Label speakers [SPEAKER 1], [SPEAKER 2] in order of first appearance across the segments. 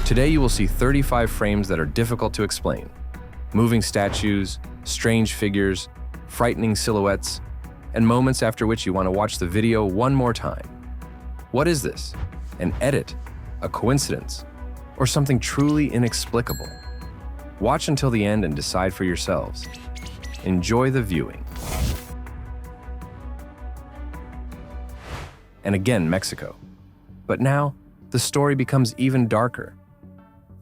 [SPEAKER 1] Today you will see 35 frames that are difficult to explain. Moving statues, strange figures, frightening silhouettes, and moments after which you want to watch the video one more time. What is this? An edit? A coincidence? Or something truly inexplicable? Watch until the end and decide for yourselves. Enjoy the viewing. And again, Mexico. But now, the story becomes even darker.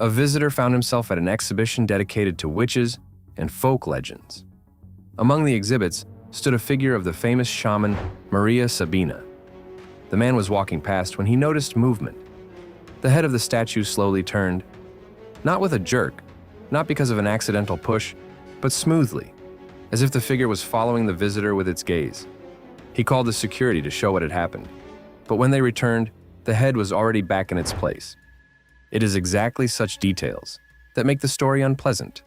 [SPEAKER 1] A visitor found himself at an exhibition dedicated to witches and folk legends. Among the exhibits stood a figure of the famous shaman Maria Sabina. The man was walking past when he noticed movement. The head of the statue slowly turned, not with a jerk, not because of an accidental push, but smoothly, as if the figure was following the visitor with its gaze. He called the security to show what had happened, but when they returned, the head was already back in its place. It is exactly such details that make the story unpleasant.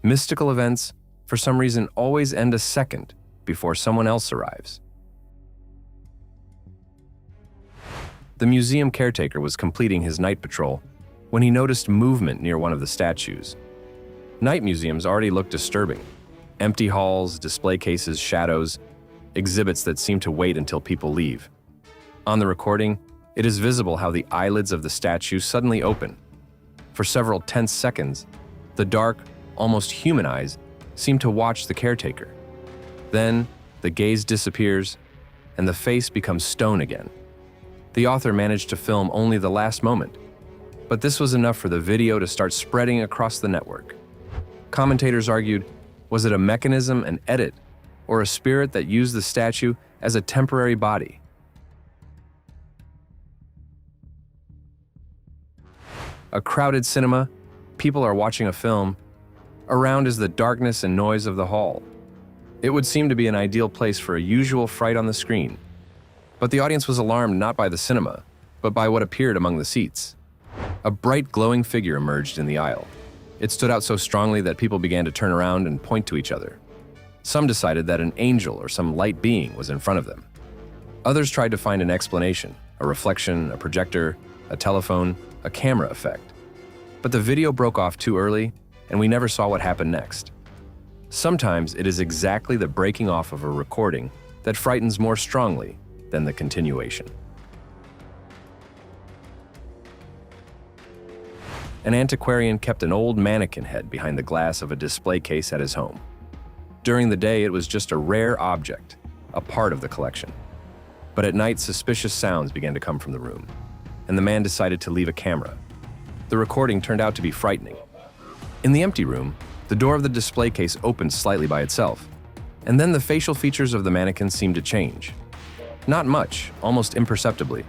[SPEAKER 1] Mystical events, for some reason, always end a second before someone else arrives. The museum caretaker was completing his night patrol when he noticed movement near one of the statues. Night museums already look disturbing. Empty halls, display cases, shadows, exhibits that seem to wait until people leave. On the recording, it is visible how the eyelids of the statue suddenly open. For several tense seconds, the dark, almost human eyes seem to watch the caretaker. Then, the gaze disappears, and the face becomes stone again. The author managed to film only the last moment, but this was enough for the video to start spreading across the network. Commentators argued, was it a mechanism, an edit, or a spirit that used the statue as a temporary body? A crowded cinema, people are watching a film. Around is the darkness and noise of the hall. It would seem to be an ideal place for a usual fright on the screen. But the audience was alarmed not by the cinema, but by what appeared among the seats. A bright glowing figure emerged in the aisle. It stood out so strongly that people began to turn around and point to each other. Some decided that an angel or some light being was in front of them. Others tried to find an explanation, a reflection, a projector, a telephone, a camera effect. But the video broke off too early, and we never saw what happened next. Sometimes it is exactly the breaking off of a recording that frightens more strongly than the continuation. An antiquarian kept an old mannequin head behind the glass of a display case at his home. During the day, it was just a rare object, a part of the collection. But at night, suspicious sounds began to come from the room, and the man decided to leave a camera. The recording turned out to be frightening. In the empty room, the door of the display case opened slightly by itself, and then the facial features of the mannequin seemed to change. Not much, almost imperceptibly,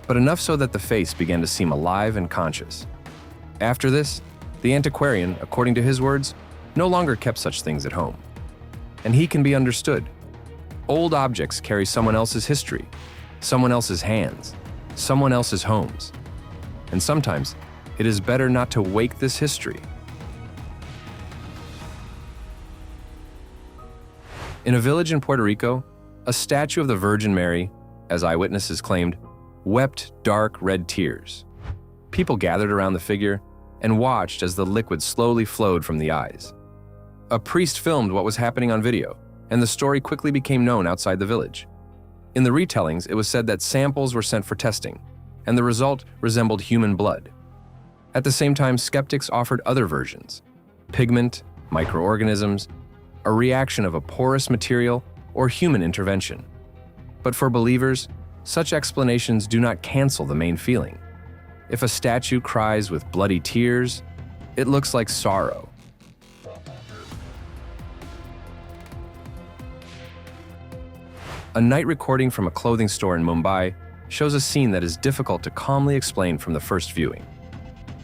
[SPEAKER 1] but enough so that the face began to seem alive and conscious. After this, the antiquarian, according to his words, no longer kept such things at home. And he can be understood. Old objects carry someone else's history, someone else's hands, someone else's homes. And sometimes, it is better not to wake this history. In a village in Puerto Rico, a statue of the Virgin Mary, as eyewitnesses claimed, wept dark red tears. People gathered around the figure and watched as the liquid slowly flowed from the eyes. A priest filmed what was happening on video, and the story quickly became known outside the village. In the retellings, it was said that samples were sent for testing, and the result resembled human blood. At the same time, skeptics offered other versions: pigment, microorganisms, a reaction of a porous material, or human intervention. But for believers, such explanations do not cancel the main feeling. If a statue cries with bloody tears, it looks like sorrow. A night recording from a clothing store in Mumbai shows a scene that is difficult to calmly explain from the first viewing.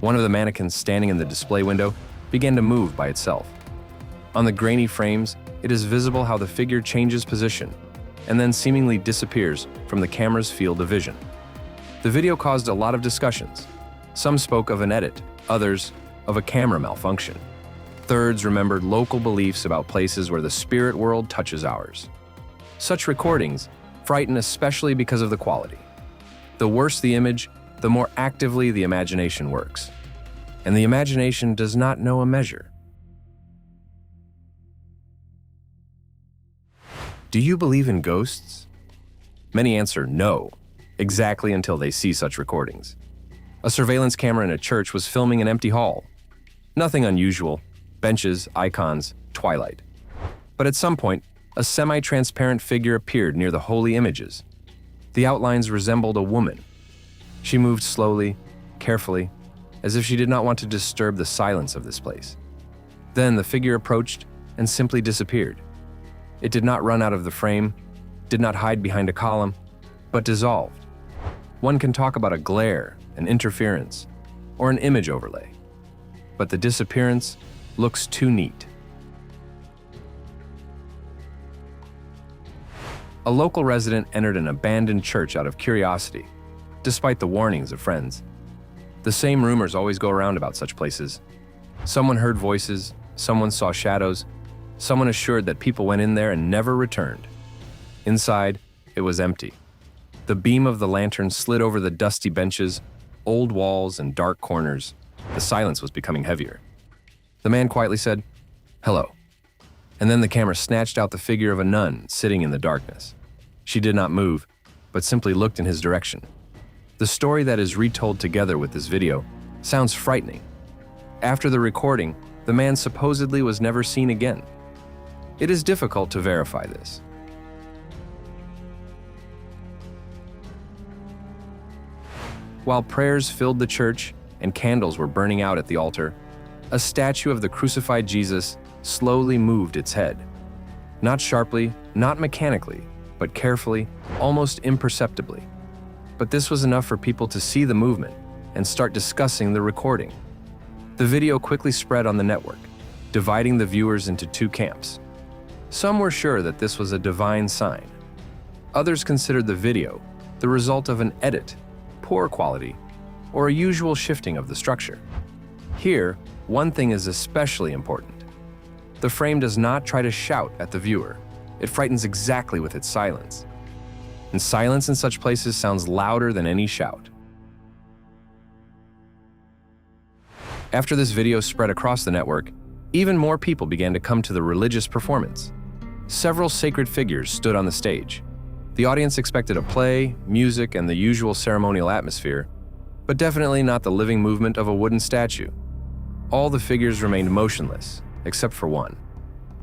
[SPEAKER 1] One of the mannequins standing in the display window began to move by itself. On the grainy frames, it is visible how the figure changes position and then seemingly disappears from the camera's field of vision. The video caused a lot of discussions. Some spoke of an edit, others of a camera malfunction. Thirds remembered local beliefs about places where the spirit world touches ours. Such recordings frighten especially because of the quality. The worse the image, the more actively the imagination works. and the imagination does not know a measure. Do you believe in ghosts? Many answer no, exactly until they see such recordings. A surveillance camera in a church was filming an empty hall. Nothing unusual, benches, icons, twilight. But at some point, a semi-transparent figure appeared near the holy images. The outlines resembled a woman. She moved slowly, carefully, as if she did not want to disturb the silence of this place. Then the figure approached and simply disappeared. It did not run out of the frame, did not hide behind a column, but dissolved. One can talk about a glare, an interference, or an image overlay. But the disappearance looks too neat. A local resident entered an abandoned church out of curiosity, despite the warnings of friends. The same rumors always go around about such places. Someone heard voices, someone saw shadows, someone assured that people went in there and never returned. Inside, it was empty. The beam of the lantern slid over the dusty benches, old walls, and dark corners. The silence was becoming heavier. The man quietly said, "Hello." And then the camera snatched out the figure of a nun sitting in the darkness. She did not move, but simply looked in his direction. The story that is retold together with this video sounds frightening. After the recording, the man supposedly was never seen again. It is difficult to verify this. While prayers filled the church and candles were burning out at the altar, a statue of the crucified Jesus slowly moved its head. Not sharply, not mechanically, but carefully, almost imperceptibly. But this was enough for people to see the movement and start discussing the recording. The video quickly spread on the network, dividing the viewers into two camps. Some were sure that this was a divine sign. Others considered the video the result of an edit, poor quality, or a usual shifting of the structure. Here, one thing is especially important. The frame does not try to shout at the viewer. It frightens exactly with its silence. And silence in such places sounds louder than any shout. After this video spread across the network, even more people began to come to the religious performance. Several sacred figures stood on the stage. The audience expected a play, music, and the usual ceremonial atmosphere, but definitely not the living movement of a wooden statue. All the figures remained motionless, except for one.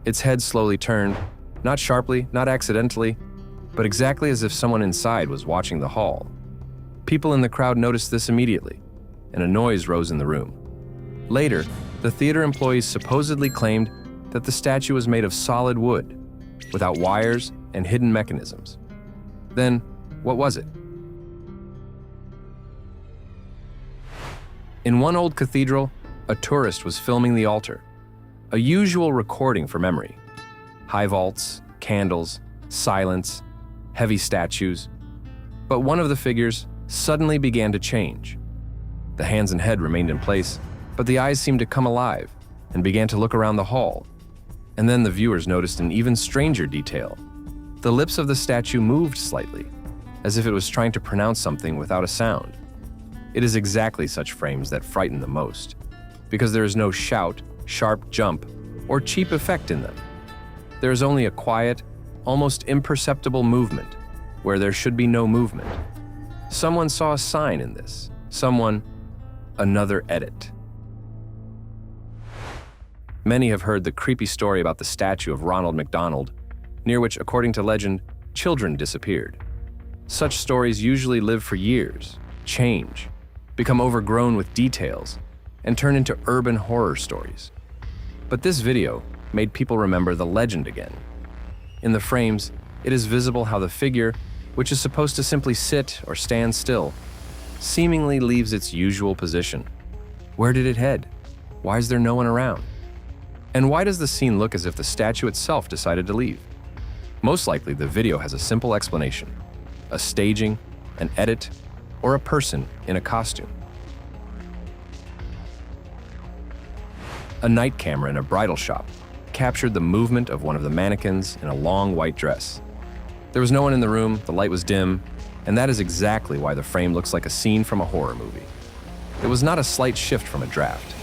[SPEAKER 1] Its head slowly turned, not sharply, not accidentally, but exactly as if someone inside was watching the hall. People in the crowd noticed this immediately, and a noise rose in the room. Later, the theater employees supposedly claimed that the statue was made of solid wood, without wires and hidden mechanisms. Then, what was it? In one old cathedral, a tourist was filming the altar, a usual recording for memory. High vaults, candles, silence, heavy statues. But one of the figures suddenly began to change. The hands and head remained in place, but the eyes seemed to come alive and began to look around the hall. And then the viewers noticed an even stranger detail. The lips of the statue moved slightly, as if it was trying to pronounce something without a sound. It is exactly such frames that frighten the most, because there is no shout, sharp jump, or cheap effect in them. There is only a quiet, almost imperceptible movement where there should be no movement. Someone saw a sign in this. Someone, another edit. Many have heard the creepy story about the statue of Ronald McDonald, near which, according to legend, children disappeared. Such stories usually live for years, change, become overgrown with details, and turn into urban horror stories. But this video made people remember the legend again. In the frames, it is visible how the figure, which is supposed to simply sit or stand still, seemingly leaves its usual position. Where did it head? Why is there no one around? And why does the scene look as if the statue itself decided to leave? Most likely, the video has a simple explanation: a staging, an edit, or a person in a costume. A night camera in a bridal shop captured the movement of one of the mannequins in a long white dress. There was no one in the room, the light was dim, and that is exactly why the frame looks like a scene from a horror movie. It was not a slight shift from a draft.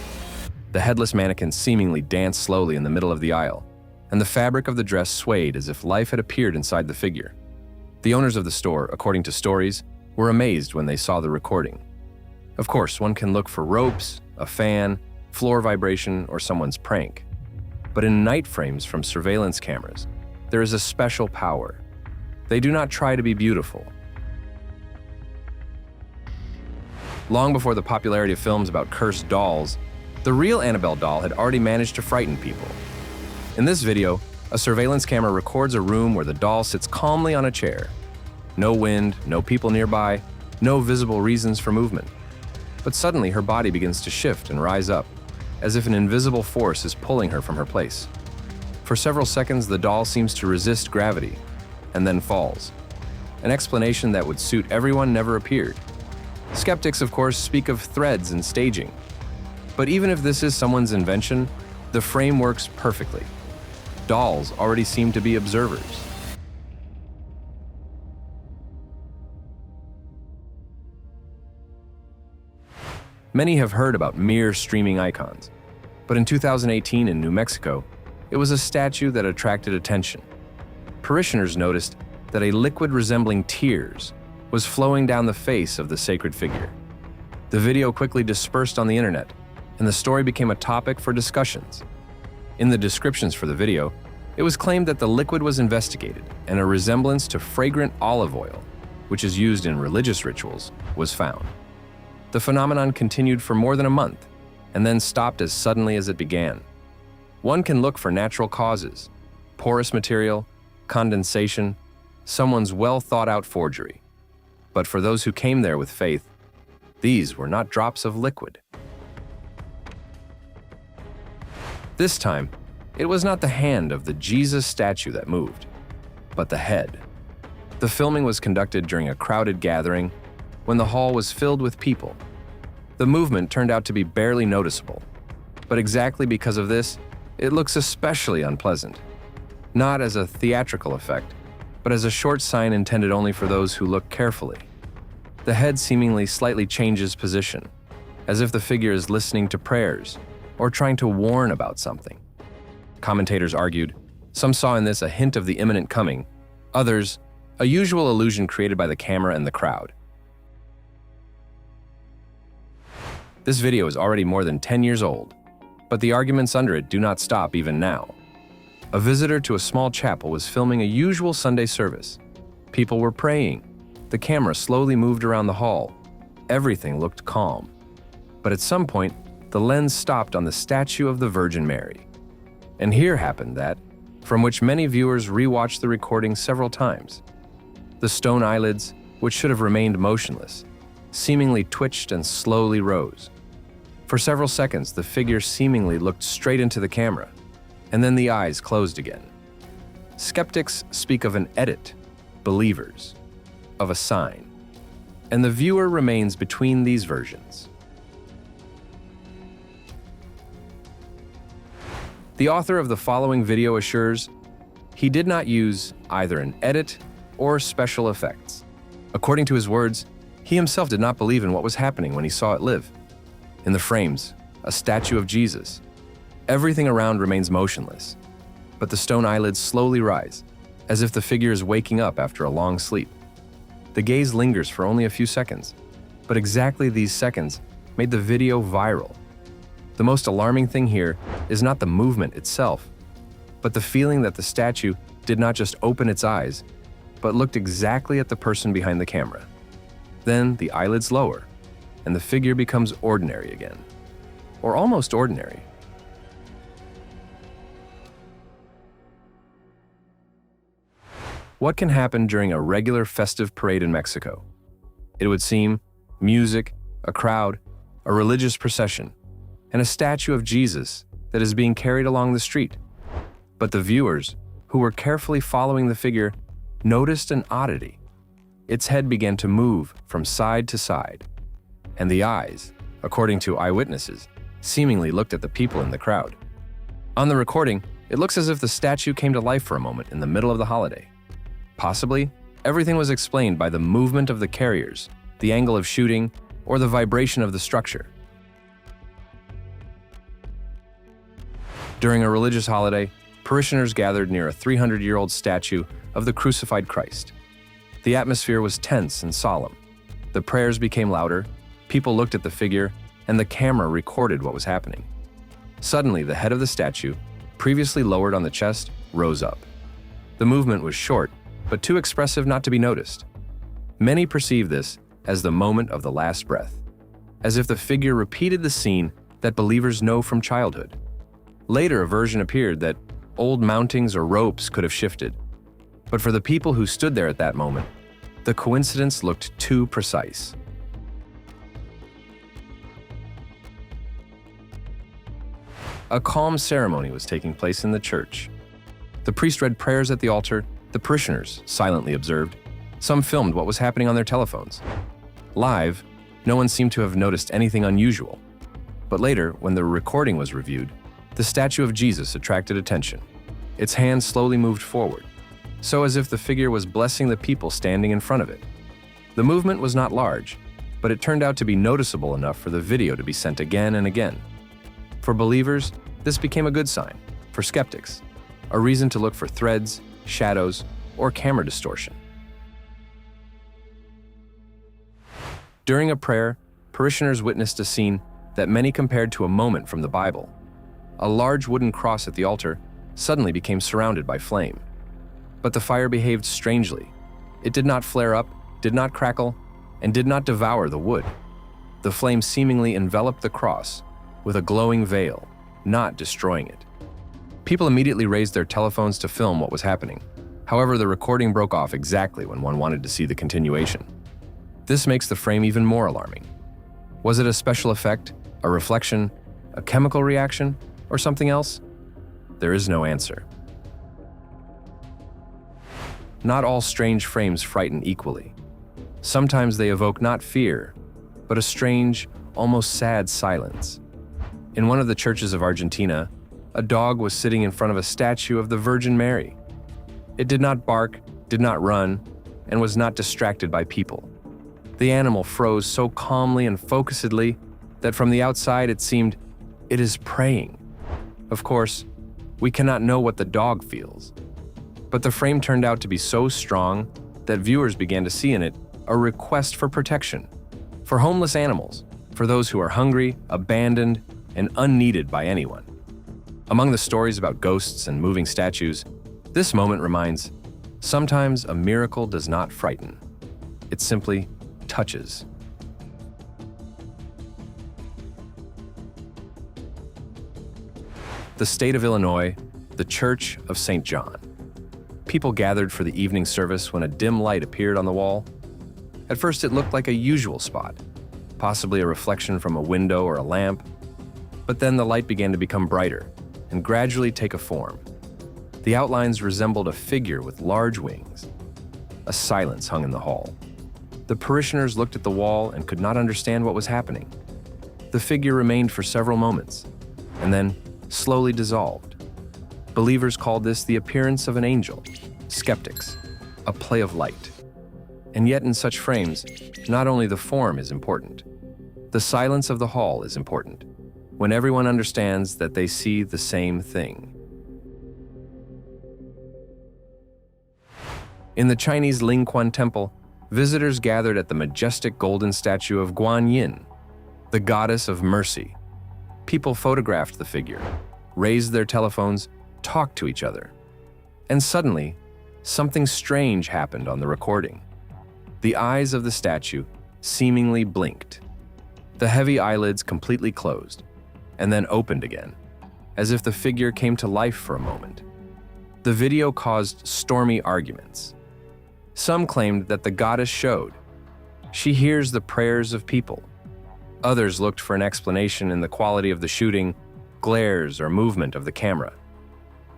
[SPEAKER 1] The headless mannequin seemingly danced slowly in the middle of the aisle, and the fabric of the dress swayed as if life had appeared inside the figure. The owners of the store, according to stories, were amazed when they saw the recording. Of course, one can look for ropes, a fan, floor vibration, or someone's prank. But in night frames from surveillance cameras, there is a special power. They do not try to be beautiful. Long before the popularity of films about cursed dolls, the real Annabelle doll had already managed to frighten people. In this video, a surveillance camera records a room where the doll sits calmly on a chair. No wind, no people nearby, no visible reasons for movement. But suddenly her body begins to shift and rise up, as if an invisible force is pulling her from her place. For several seconds, the doll seems to resist gravity, and then falls. An explanation that would suit everyone never appeared. Skeptics, of course, speak of threads and staging. But even if this is someone's invention, the frame works perfectly. Dolls already seem to be observers. Many have heard about mere streaming icons, but in 2018 in New Mexico, it was a statue that attracted attention. Parishioners noticed that a liquid resembling tears was flowing down the face of the sacred figure. The video quickly dispersed on the internet, and the story became a topic for discussions. In the descriptions for the video, it was claimed that the liquid was investigated and a resemblance to fragrant olive oil, which is used in religious rituals, was found. The phenomenon continued for more than a month, and then stopped as suddenly as it began. One can look for natural causes, porous material, condensation, someone's well-thought-out forgery. But for those who came there with faith, these were not drops of liquid. This time, it was not the hand of the Jesus statue that moved, but the head. The filming was conducted during a crowded gathering when the hall was filled with people. The movement turned out to be barely noticeable, but exactly because of this, it looks especially unpleasant. Not as a theatrical effect, but as a short sign intended only for those who look carefully. The head seemingly slightly changes position, as if the figure is listening to prayers or trying to warn about something. Commentators argued, some saw in this a hint of the imminent coming, others, a usual illusion created by the camera and the crowd. This video is already more than 10 years old, but the arguments under it do not stop even now. A visitor to a small chapel was filming a usual Sunday service. People were praying. The camera slowly moved around the hall. Everything looked calm. But at some point, the lens stopped on the statue of the Virgin Mary. And here happened that, from which many viewers rewatched the recording several times. The stone eyelids, which should have remained motionless, seemingly twitched and slowly rose. For several seconds, the figure seemingly looked straight into the camera, and then the eyes closed again. Skeptics speak of an edit, believers, of a sign, and the viewer remains between these versions. The author of the following video assures he did not use either an edit or special effects. According to his words, he himself did not believe in what was happening when he saw it live. In the frames, a statue of Jesus. Everything around remains motionless, but the stone eyelids slowly rise, as if the figure is waking up after a long sleep. The gaze lingers for only a few seconds, but exactly these seconds made the video viral. The most alarming thing here is not the movement itself, but the feeling that the statue did not just open its eyes, but looked exactly at the person behind the camera. Then the eyelids lower, and the figure becomes ordinary again, or almost ordinary. What can happen during a regular festive parade in Mexico? It would seem music, a crowd, a religious procession, and a statue of Jesus that is being carried along the street. But the viewers, who were carefully following the figure, noticed an oddity. Its head began to move from side to side, and the eyes, according to eyewitnesses, seemingly looked at the people in the crowd. On the recording, it looks as if the statue came to life for a moment in the middle of the holiday. Possibly, everything was explained by the movement of the carriers, the angle of shooting, or the vibration of the structure. During a religious holiday, parishioners gathered near a 300-year-old statue of the crucified Christ. The atmosphere was tense and solemn. The prayers became louder, people looked at the figure, and the camera recorded what was happening. Suddenly, the head of the statue, previously lowered on the chest, rose up. The movement was short, but too expressive not to be noticed. Many perceived this as the moment of the last breath, as if the figure repeated the scene that believers know from childhood. Later, a version appeared that old mountings or ropes could have shifted. But for the people who stood there at that moment, the coincidence looked too precise. A calm ceremony was taking place in the church. The priest read prayers at the altar. The parishioners silently observed. Some filmed what was happening on their telephones. Live, no one seemed to have noticed anything unusual. But later, when the recording was reviewed, the statue of Jesus attracted attention. Its hand slowly moved forward, so as if the figure was blessing the people standing in front of it. The movement was not large, but it turned out to be noticeable enough for the video to be sent again and again. For believers, this became a good sign. For skeptics, a reason to look for threads, shadows, or camera distortion. During a prayer, parishioners witnessed a scene that many compared to a moment from the Bible. A large wooden cross at the altar suddenly became surrounded by flame. But the fire behaved strangely. It did not flare up, did not crackle, and did not devour the wood. The flame seemingly enveloped the cross with a glowing veil, not destroying it. People immediately raised their telephones to film what was happening. However, the recording broke off exactly when one wanted to see the continuation. This makes the frame even more alarming. Was it a special effect, a reflection, a chemical reaction, or something else? There is no answer. Not all strange frames frighten equally. Sometimes they evoke not fear, but a strange, almost sad silence. In one of the churches of Argentina, a dog was sitting in front of a statue of the Virgin Mary. It did not bark, did not run, and was not distracted by people. The animal froze so calmly and focusedly that from the outside it seemed, it is praying. Of course, we cannot know what the dog feels. But the frame turned out to be so strong that viewers began to see in it a request for protection, for homeless animals, for those who are hungry, abandoned, and unneeded by anyone. Among the stories about ghosts and moving statues, this moment reminds, sometimes a miracle does not frighten. It simply touches. The state of Illinois, the Church of St. John. People gathered for the evening service when a dim light appeared on the wall. At first it looked like a usual spot, possibly a reflection from a window or a lamp, but then the light began to become brighter and gradually take a form. The outlines resembled a figure with large wings. A silence hung in the hall. The parishioners looked at the wall and could not understand what was happening. The figure remained for several moments, and then slowly dissolved. Believers called this the appearance of an angel, skeptics, a play of light. And yet in such frames, not only the form is important, the silence of the hall is important, when everyone understands that they see the same thing. In the Chinese Lingquan Temple, visitors gathered at the majestic golden statue of Guan Yin, the goddess of mercy. People photographed the figure, raised their telephones, talked to each other. And suddenly, something strange happened on the recording. The eyes of the statue seemingly blinked. The heavy eyelids completely closed, and then opened again, as if the figure came to life for a moment. The video caused stormy arguments. Some claimed that the goddess showed. She hears the prayers of people. Others looked for an explanation in the quality of the shooting, glares, or movement of the camera.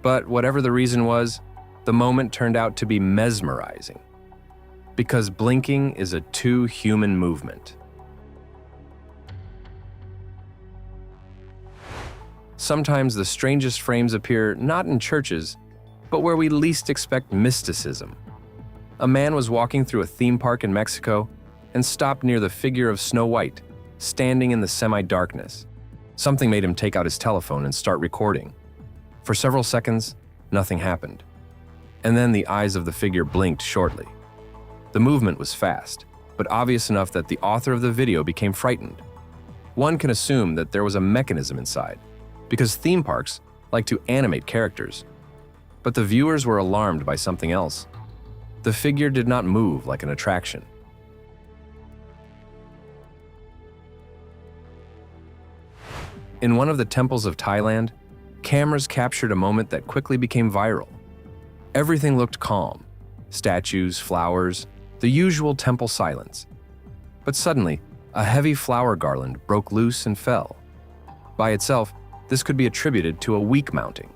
[SPEAKER 1] But whatever the reason was, the moment turned out to be mesmerizing, because blinking is a too human movement. Sometimes the strangest frames appear not in churches, but where we least expect mysticism. A man was walking through a theme park in Mexico, and stopped near the figure of Snow White, standing in the semi-darkness. Something made him take out his telephone and start recording. For several seconds, nothing happened. And then the eyes of the figure blinked shortly. The movement was fast, but obvious enough that the author of the video became frightened. One can assume that there was a mechanism inside, because theme parks like to animate characters. But the viewers were alarmed by something else. The figure did not move like an attraction. In one of the temples of Thailand, cameras captured a moment that quickly became viral. Everything looked calm: statues, flowers, the usual temple silence. But suddenly, a heavy flower garland broke loose and fell. By itself, this could be attributed to a weak mounting.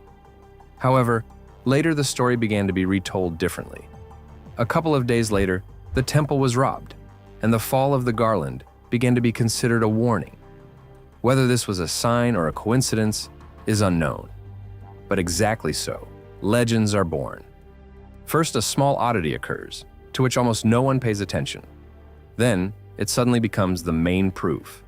[SPEAKER 1] However, later the story began to be retold differently. A couple of days later, the temple was robbed, and the fall of the garland began to be considered a warning. Whether this was a sign or a coincidence is unknown. But exactly so, legends are born. First, a small oddity occurs, to which almost no one pays attention. Then, it suddenly becomes the main proof.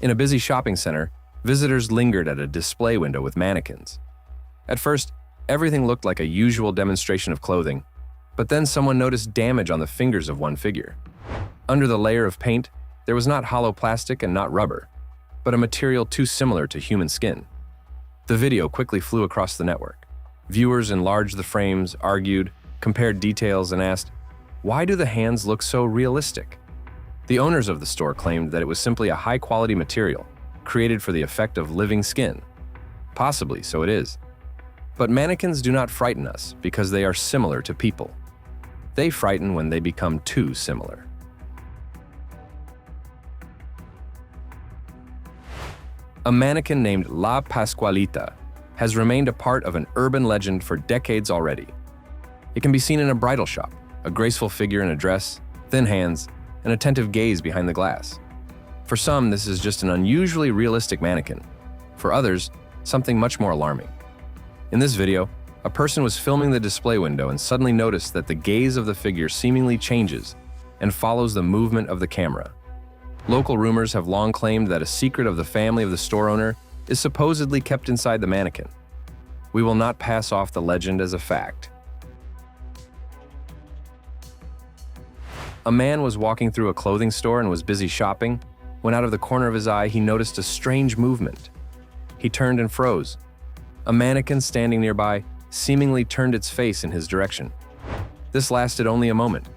[SPEAKER 1] In a busy shopping center, visitors lingered at a display window with mannequins. At first, everything looked like a usual demonstration of clothing, but then someone noticed damage on the fingers of one figure. Under the layer of paint, there was not hollow plastic and not rubber, but a material too similar to human skin. The video quickly flew across the network. Viewers enlarged the frames, argued, compared details, and asked, "Why do the hands look so realistic?" The owners of the store claimed that it was simply a high-quality material, created for the effect of living skin. Possibly so it is. But mannequins do not frighten us because they are similar to people. They frighten when they become too similar. A mannequin named La Pascualita has remained a part of an urban legend for decades already. It can be seen in a bridal shop, a graceful figure in a dress, thin hands, an attentive gaze behind the glass. For some, this is just an unusually realistic mannequin. For others, something much more alarming. In this video, a person was filming the display window and suddenly noticed that the gaze of the figure seemingly changes and follows the movement of the camera. Local rumors have long claimed that a secret of the family of the store owner is supposedly kept inside the mannequin. We will not pass off the legend as a fact. A man was walking through a clothing store and was busy shopping when out of the corner of his eye he noticed a strange movement. He turned and froze. A mannequin standing nearby seemingly turned its face in his direction. This lasted only a moment,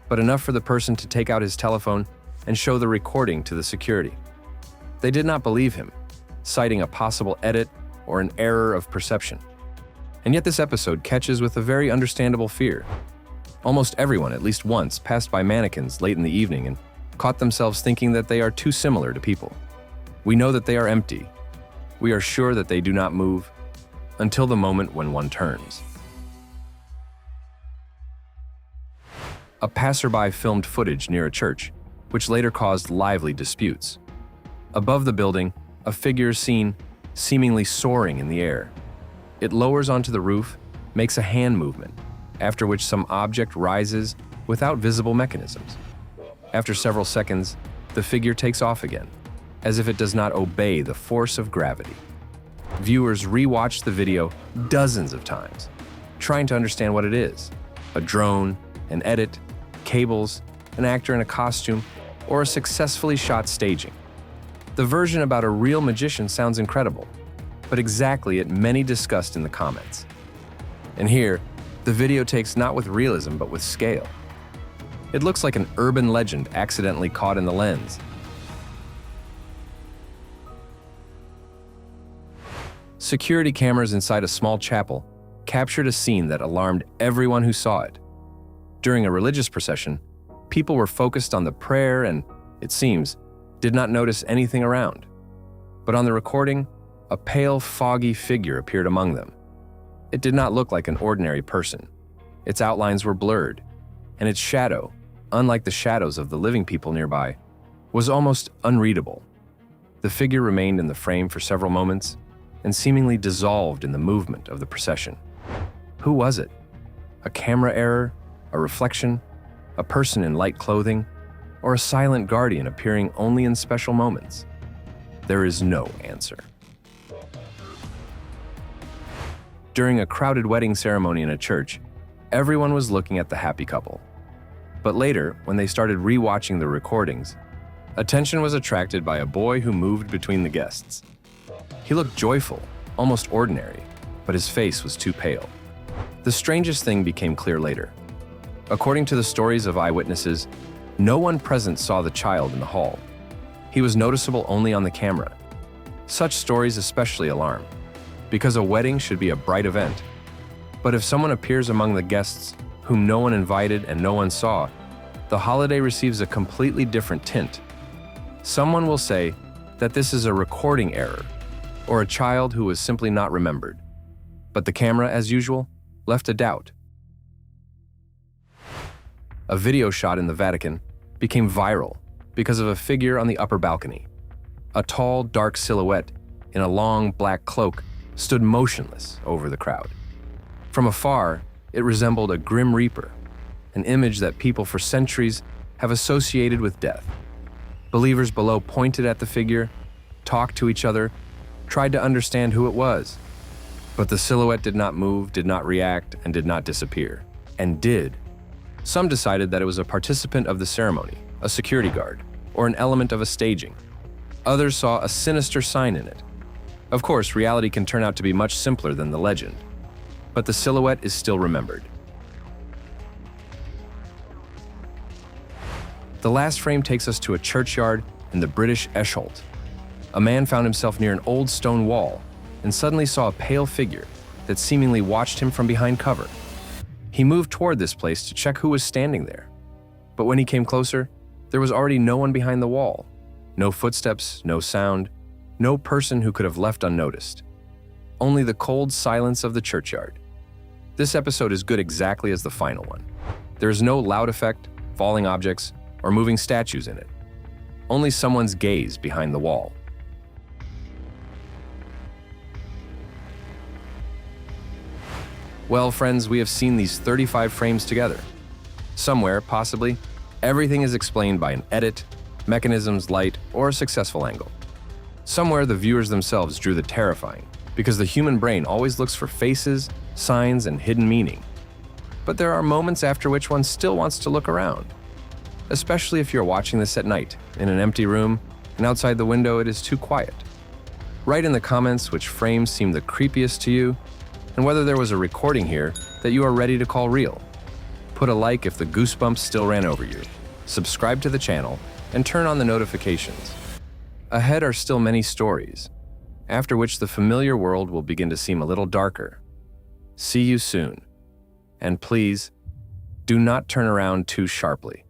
[SPEAKER 1] but enough for the person to take out his telephone and show the recording to the security. They did not believe him, citing a possible edit or an error of perception. And yet this episode catches with a very understandable fear. Almost everyone at least once passed by mannequins late in the evening and caught themselves thinking that they are too similar to people. We know that they are empty. We are sure that they do not move until the moment when one turns. A passerby filmed footage near a church, which later caused lively disputes. Above the building, a figure is seen seemingly soaring in the air. It lowers onto the roof, makes a hand movement, after which some object rises without visible mechanisms. After several seconds, the figure takes off again, as if it does not obey the force of gravity. Viewers rewatched the video dozens of times, trying to understand what it is: a drone, an edit, cables, an actor in a costume, or a successfully shot staging. The version about a real magician sounds incredible, but exactly as many discussed in the comments. And here, the video takes not with realism but with scale. It looks like an urban legend accidentally caught in the lens. Security cameras inside a small chapel captured a scene that alarmed everyone who saw it. During a religious procession, people were focused on the prayer and, it seems, did not notice anything around. But on the recording, a pale, foggy figure appeared among them. It did not look like an ordinary person. Its outlines were blurred, and its shadow, unlike the shadows of the living people nearby, was almost unreadable. The figure remained in the frame for several moments and seemingly dissolved in the movement of the procession. Who was it? A camera error? A reflection? A person in light clothing? Or a silent guardian appearing only in special moments? There is no answer. During a crowded wedding ceremony in a church, everyone was looking at the happy couple. But later, when they started rewatching the recordings, attention was attracted by a boy who moved between the guests. He looked joyful, almost ordinary, but his face was too pale. The strangest thing became clear later. According to the stories of eyewitnesses, no one present saw the child in the hall. He was noticeable only on the camera. Such stories especially alarm, because a wedding should be a bright event. But if someone appears among the guests whom no one invited and no one saw, the holiday receives a completely different tint. Someone will say that this is a recording error, or a child who was simply not remembered. But the camera, as usual, left a doubt. A video shot in the Vatican became viral because of a figure on the upper balcony. A tall, dark silhouette in a long black cloak stood motionless over the crowd. From afar, it resembled a grim reaper, an image that people for centuries have associated with death. Believers below pointed at the figure, talked to each other, tried to understand who it was. But the silhouette did not move, did not react, and did not disappear. And did. Some decided that it was a participant of the ceremony, a security guard, or an element of a staging. Others saw a sinister sign in it. Of course, reality can turn out to be much simpler than the legend, but the silhouette is still remembered. The last frame takes us to a churchyard in the British Esholt. A man found himself near an old stone wall and suddenly saw a pale figure that seemingly watched him from behind cover. He moved toward this place to check who was standing there. But when he came closer, there was already no one behind the wall. No footsteps, no sound, no person who could have left unnoticed. Only the cold silence of the churchyard. This episode is good exactly as the final one. There is no loud effect, falling objects, or moving statues in it. Only someone's gaze behind the wall. Well, friends, we have seen these 35 frames together. Somewhere, possibly, everything is explained by an edit, mechanisms, light, or a successful angle. Somewhere, the viewers themselves drew the terrifying, because the human brain always looks for faces, signs, and hidden meaning. But there are moments after which one still wants to look around. Especially if you're watching this at night, in an empty room, and outside the window it is too quiet. Write in the comments which frames seem the creepiest to you, and whether there was a recording here that you are ready to call real. Put a like if the goosebumps still ran over you. Subscribe to the channel, and turn on the notifications. Ahead are still many stories, after which the familiar world will begin to seem a little darker. See you soon. And please, do not turn around too sharply.